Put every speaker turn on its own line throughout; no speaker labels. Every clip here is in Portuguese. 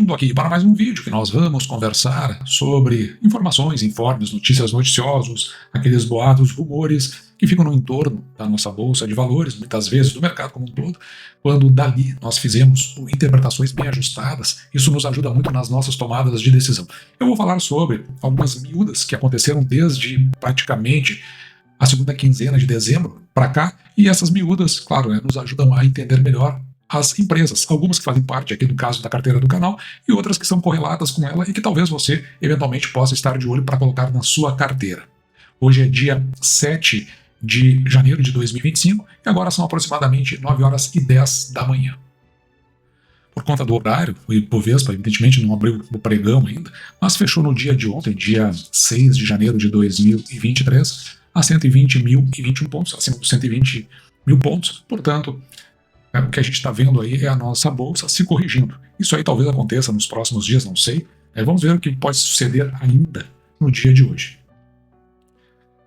Vindo aqui para mais um vídeo que nós vamos conversar sobre informações, informes, notícias noticiosos, aqueles boatos, rumores que ficam no entorno da nossa bolsa de valores, muitas vezes do mercado como um todo, quando dali nós fizemos interpretações bem ajustadas. Isso nos ajuda muito nas nossas tomadas de decisão. Eu vou falar sobre algumas miúdas que aconteceram desde praticamente a segunda quinzena de dezembro para cá, e essas miúdas, claro, nos ajudam a entender melhor as empresas, algumas que fazem parte aqui do caso da carteira do canal e outras que são correlatas com ela e que talvez você eventualmente possa estar de olho para colocar na sua carteira. Hoje é dia 7 de janeiro de 2025 e agora são aproximadamente 9 horas e 10 da manhã. Por conta do horário, o Ibovespa evidentemente não abriu o pregão ainda, mas fechou no dia de ontem, dia 6 de janeiro de 2023, a 120.021 pontos, acima dos 120 mil pontos, portanto, o que a gente está vendo aí é a nossa bolsa se corrigindo. Isso aí talvez aconteça nos próximos dias, não sei. Vamos ver o que pode suceder ainda no dia de hoje.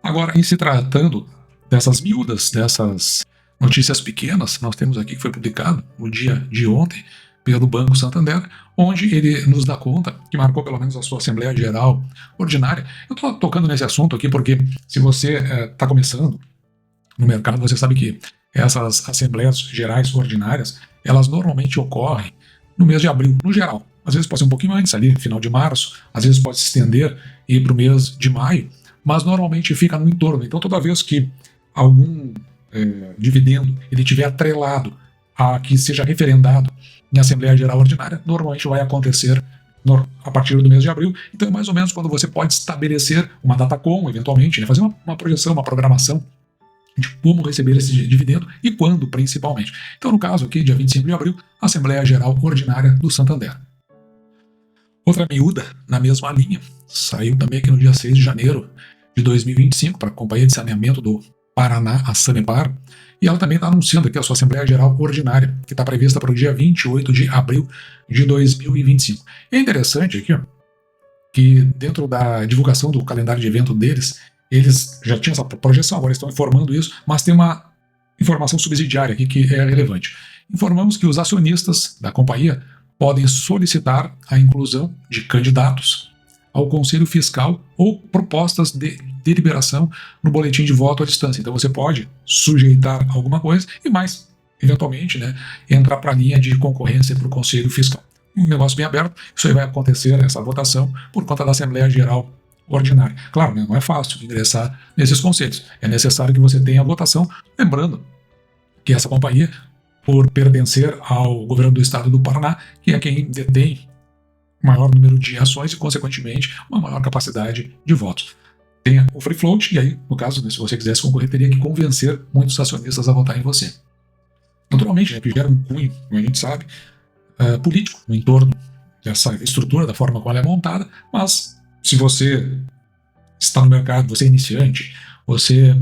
Agora, em se tratando dessas miúdas, dessas notícias pequenas, nós temos aqui que foi publicado no dia de ontem pelo Banco Santander, onde ele nos dá conta que marcou pelo menos a sua Assembleia Geral Ordinária. Eu estou tocando nesse assunto aqui porque se você está começando no mercado, você sabe que essas Assembleias Gerais Ordinárias, elas normalmente ocorrem no mês de abril, no geral. Às vezes pode ser um pouquinho antes, ali, final de março, às vezes pode se estender e ir para o mês de maio, mas normalmente fica no entorno. Então toda vez que algum dividendo ele tiver atrelado a que seja referendado em Assembleia Geral Ordinária, normalmente vai acontecer a partir do mês de abril. Então é mais ou menos quando você pode estabelecer uma data com, eventualmente, fazer uma projeção, uma programação de como receber esse dividendo e quando, principalmente. Então, no caso aqui, dia 25 de abril, Assembleia Geral Ordinária do Santander. Outra miúda na mesma linha saiu também aqui no dia 6 de janeiro de 2025 para a Companhia de Saneamento do Paraná, a Sanepar, e ela também está anunciando aqui a sua Assembleia Geral Ordinária, que está prevista para o dia 28 de abril de 2025. É interessante aqui, que dentro da divulgação do calendário de evento deles, eles já tinham essa projeção, agora estão informando isso, mas tem uma informação subsidiária aqui que é relevante. Informamos que os acionistas da companhia podem solicitar a inclusão de candidatos ao Conselho Fiscal ou propostas de deliberação no boletim de voto à distância. Então você pode sujeitar alguma coisa e mais, eventualmente, entrar para a linha de concorrência para o Conselho Fiscal. Um negócio bem aberto, isso aí vai acontecer, essa votação, por conta da Assembleia Geral Ordinária. Claro, não é fácil ingressar nesses conselhos. É necessário que você tenha a votação, lembrando que essa companhia, por pertencer ao governo do estado do Paraná, que é quem detém o maior número de ações e, consequentemente, uma maior capacidade de votos. Tem o free float, e aí, no caso, se você quisesse concorrer, teria que convencer muitos acionistas a votar em você. Naturalmente, que gera um cunho, como a gente sabe, político no entorno dessa estrutura, da forma como ela é montada, mas se você está no mercado, você é iniciante, você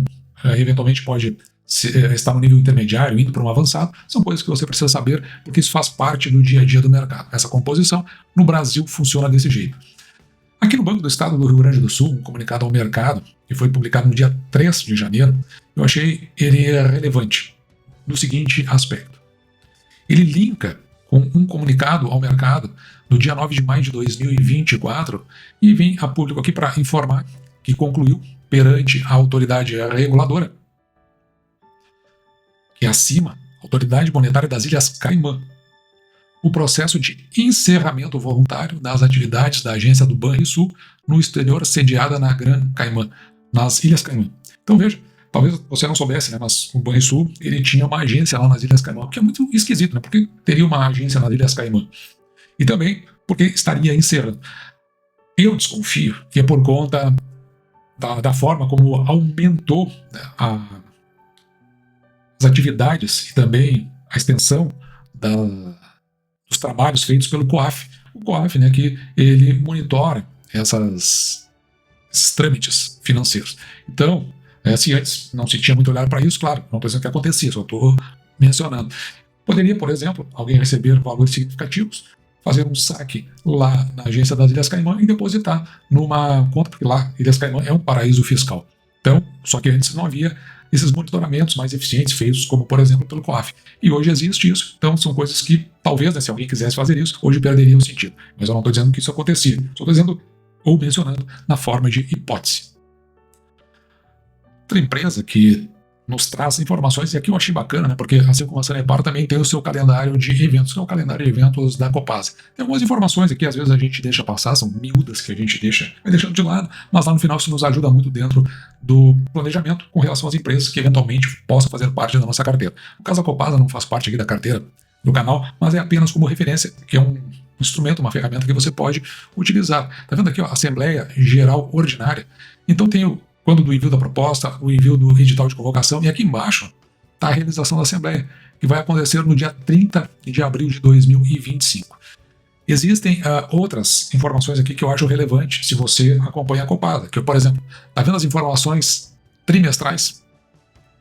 eventualmente pode estar no nível intermediário, indo para um avançado, são coisas que você precisa saber, porque isso faz parte do dia a dia do mercado. Essa composição, no Brasil, funciona desse jeito. Aqui no Banco do Estado do Rio Grande do Sul, um comunicado ao mercado, que foi publicado no dia 3 de janeiro, eu achei ele relevante no seguinte aspecto. Ele linka com um comunicado ao mercado no dia 9 de maio de 2024 e vem a público aqui para informar que concluiu perante a autoridade reguladora, que é acima, Autoridade Monetária das Ilhas Caimã, o processo de encerramento voluntário das atividades da agência do Banrisul no exterior sediada na Gran Caimã, nas Ilhas Caimã. Então veja, talvez você não soubesse, mas o Banrisul ele tinha uma agência lá nas Ilhas Caimã, o que é muito esquisito, porque teria uma agência nas Ilhas Caimã. E também porque estaria encerrando. Eu desconfio que é por conta da forma como aumentou as atividades e também a extensão dos trabalhos feitos pelo COAF. O COAF, que ele monitora esses trâmites financeiros. Então, se antes não se tinha muito olhar para isso, claro, não estou dizendo que acontecia, só estou mencionando. Poderia, por exemplo, alguém receber valores significativos, fazer um saque lá na agência das Ilhas Caimã e depositar numa conta, porque lá Ilhas Caimã é um paraíso fiscal. Então, só que antes não havia esses monitoramentos mais eficientes feitos, como por exemplo pelo COAF. E hoje existe isso, então são coisas que talvez, né, se alguém quisesse fazer isso, hoje perderia o sentido. Mas eu não estou dizendo que isso acontecia, estou dizendo ou mencionando na forma de hipótese. Outra empresa que nos traz informações, e aqui eu achei bacana, né, porque assim como a Sanepar também tem o seu calendário de eventos, que é o calendário de eventos da Copasa. Tem algumas informações aqui, às vezes a gente deixa passar, são miúdas que a gente vai deixando de lado, mas lá no final isso nos ajuda muito dentro do planejamento com relação às empresas que eventualmente possam fazer parte da nossa carteira. No caso, a Copasa não faz parte aqui da carteira do canal, mas é apenas como referência, que é um instrumento, uma ferramenta que você pode utilizar. Tá vendo aqui, ó, Assembleia Geral Ordinária. Então tem quando do envio da proposta, o envio do edital de convocação, e aqui embaixo está a realização da Assembleia, que vai acontecer no dia 30 de abril de 2025. Existem outras informações aqui que eu acho relevante se você acompanha a Copasa, que, por exemplo, está vendo as informações trimestrais?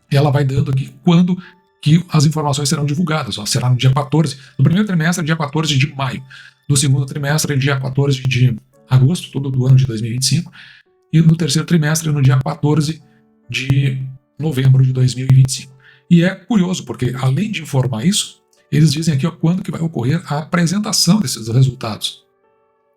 Ela vai dando aqui quando que as informações serão divulgadas. Ó, será no dia 14, no primeiro trimestre, dia 14 de maio. No segundo trimestre, dia 14 de agosto, todo do ano de 2025. E no terceiro trimestre, no dia 14 de novembro de 2025. E é curioso, porque além de informar isso, eles dizem aqui ó, quando que vai ocorrer a apresentação desses resultados.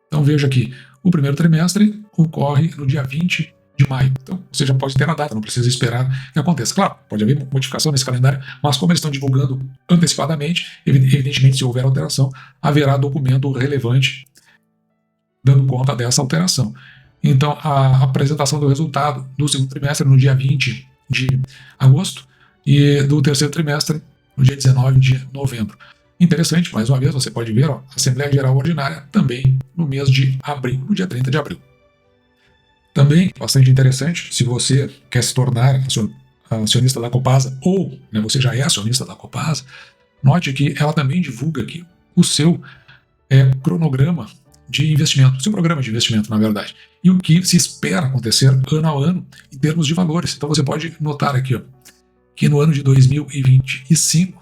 Então veja aqui, o primeiro trimestre ocorre no dia 20 de maio. Então você já pode ter a data, não precisa esperar que aconteça. Claro, pode haver modificação nesse calendário, mas como eles estão divulgando antecipadamente, evidentemente se houver alteração, haverá documento relevante dando conta dessa alteração. Então, a apresentação do resultado do segundo trimestre no dia 20 de agosto e do terceiro trimestre no dia 19 de novembro. Interessante, mais uma vez, você pode ver, ó, Assembleia Geral Ordinária também no mês de abril, no dia 30 de abril. Também, bastante interessante, se você quer se tornar acionista da Copasa ou né, você já é acionista da Copasa, note que ela também divulga aqui o seu cronograma de investimento, seu programa de investimento, na verdade, e o que se espera acontecer ano a ano em termos de valores. Então você pode notar aqui ó, que no ano de 2025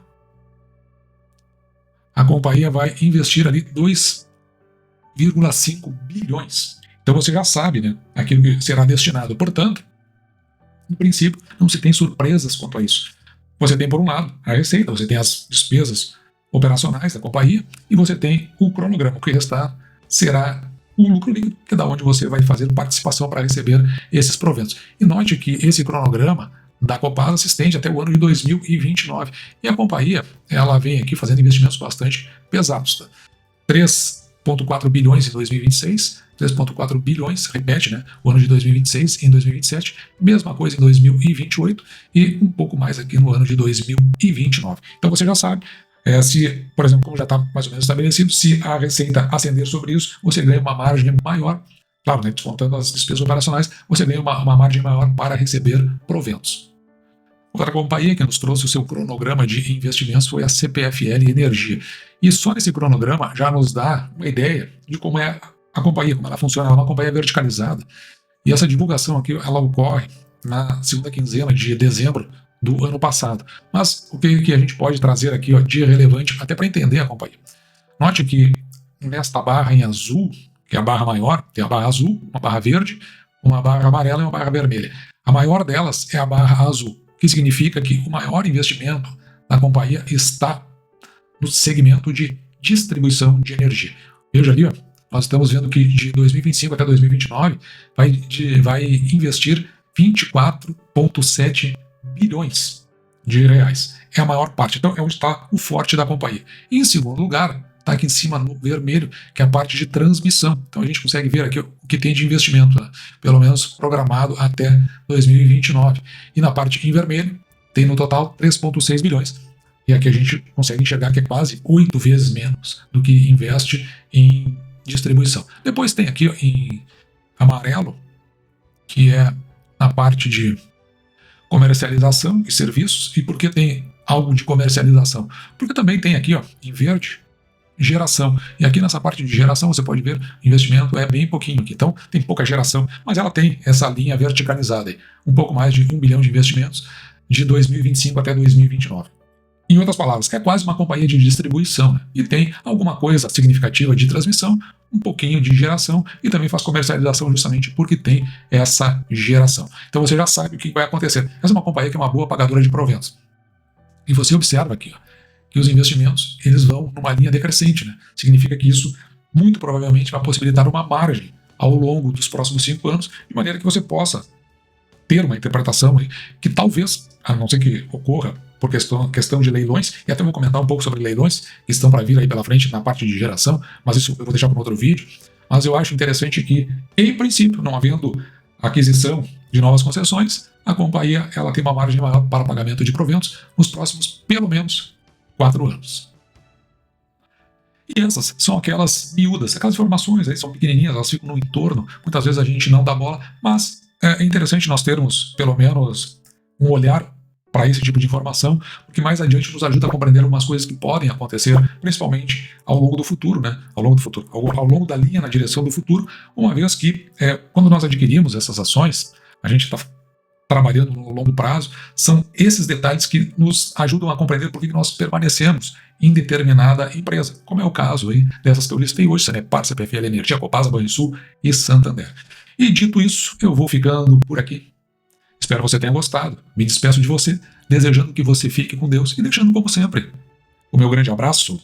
a companhia vai investir ali 2,5 bilhões. Então você já sabe né, aquilo que será destinado. Portanto, no princípio, não se tem surpresas quanto a isso. Você tem, por um lado, a receita, você tem as despesas operacionais da companhia e você tem o cronograma. O que restar será o lucro líquido, que é da onde você vai fazer participação para receber esses proventos. E note que esse cronograma da Copasa se estende até o ano de 2029. E a companhia, ela vem aqui fazendo investimentos bastante pesados. Tá? 3,4 bilhões em 2026, 3,4 bilhões, repete, né? O ano de 2026 em 2027, mesma coisa em 2028 e um pouco mais aqui no ano de 2029. Então você já sabe, se, por exemplo, como já está mais ou menos estabelecido, se a receita ascender sobre isso, você ganha uma margem maior, claro, né, descontando as despesas operacionais, você ganha uma margem maior para receber proventos. Outra companhia que nos trouxe o seu cronograma de investimentos foi a CPFL Energia. E só nesse cronograma já nos dá uma ideia de como é a companhia, como ela funciona. Ela é uma companhia verticalizada. E essa divulgação aqui, ela ocorre na segunda quinzena de dezembro do ano passado. Mas o que a gente pode trazer aqui ó, de relevante até para entender a companhia? Note que nesta barra em azul, que é a barra maior, tem a barra azul, uma barra verde, uma barra amarela e uma barra vermelha. A maior delas é a barra azul, que significa que o maior investimento da companhia está no segmento de distribuição de energia. Veja ali, ó, nós estamos vendo que de 2025 até 2029 vai investir 24,7 bilhões de reais. É a maior parte. Então é onde está o forte da companhia. E, em segundo lugar, está aqui em cima no vermelho, que é a parte de transmissão. Então a gente consegue ver aqui o que tem de investimento, né? Pelo menos programado até 2029. E na parte em vermelho tem no total 3,6 bilhões. E aqui a gente consegue enxergar que é quase 8 vezes menos do que investe em distribuição. Depois tem aqui em amarelo, que é na parte de comercialização e serviços. E por que tem algo de comercialização? Porque também tem aqui ó, em verde, geração. E aqui nessa parte de geração você pode ver, o investimento é bem pouquinho aqui. Então tem pouca geração, mas ela tem essa linha verticalizada aí. Um pouco mais de 1 bilhão de investimentos de 2025 até 2029. Em outras palavras, é quase uma companhia de distribuição, né? E tem alguma coisa significativa de transmissão, um pouquinho de geração e também faz comercialização justamente porque tem essa geração. Então você já sabe o que vai acontecer. Essa é uma companhia que é uma boa pagadora de proventos. E você observa aqui, ó, que os investimentos eles vão numa linha decrescente, né? Significa que isso muito provavelmente vai possibilitar uma margem ao longo dos próximos 5 anos, de maneira que você possa ter uma interpretação aí, que talvez, a não ser que ocorra por questão de leilões, e até vou comentar um pouco sobre leilões que estão para vir aí pela frente na parte de geração, mas isso eu vou deixar para um outro vídeo. Mas eu acho interessante que, em princípio, não havendo aquisição de novas concessões, a companhia ela tem uma margem maior para pagamento de proventos nos próximos, pelo menos, 4 anos. E essas são aquelas miúdas, aquelas informações aí são pequenininhas, elas ficam no entorno, muitas vezes a gente não dá bola, mas é interessante nós termos, pelo menos, um olhar para esse tipo de informação, porque mais adiante nos ajuda a compreender algumas coisas que podem acontecer, principalmente ao longo do futuro, né? Ao longo da linha na direção do futuro, uma vez que quando nós adquirimos essas ações, a gente está trabalhando no longo prazo, são esses detalhes que nos ajudam a compreender por que nós permanecemos em determinada empresa, como é o caso aí dessas que eu listei hoje, Sanepar, CPFL Energia, Copasa, Banrisul e Santander. E dito isso, eu vou ficando por aqui. Espero que você tenha gostado. Me despeço de você, desejando que você fique com Deus e deixando, como sempre, o meu grande abraço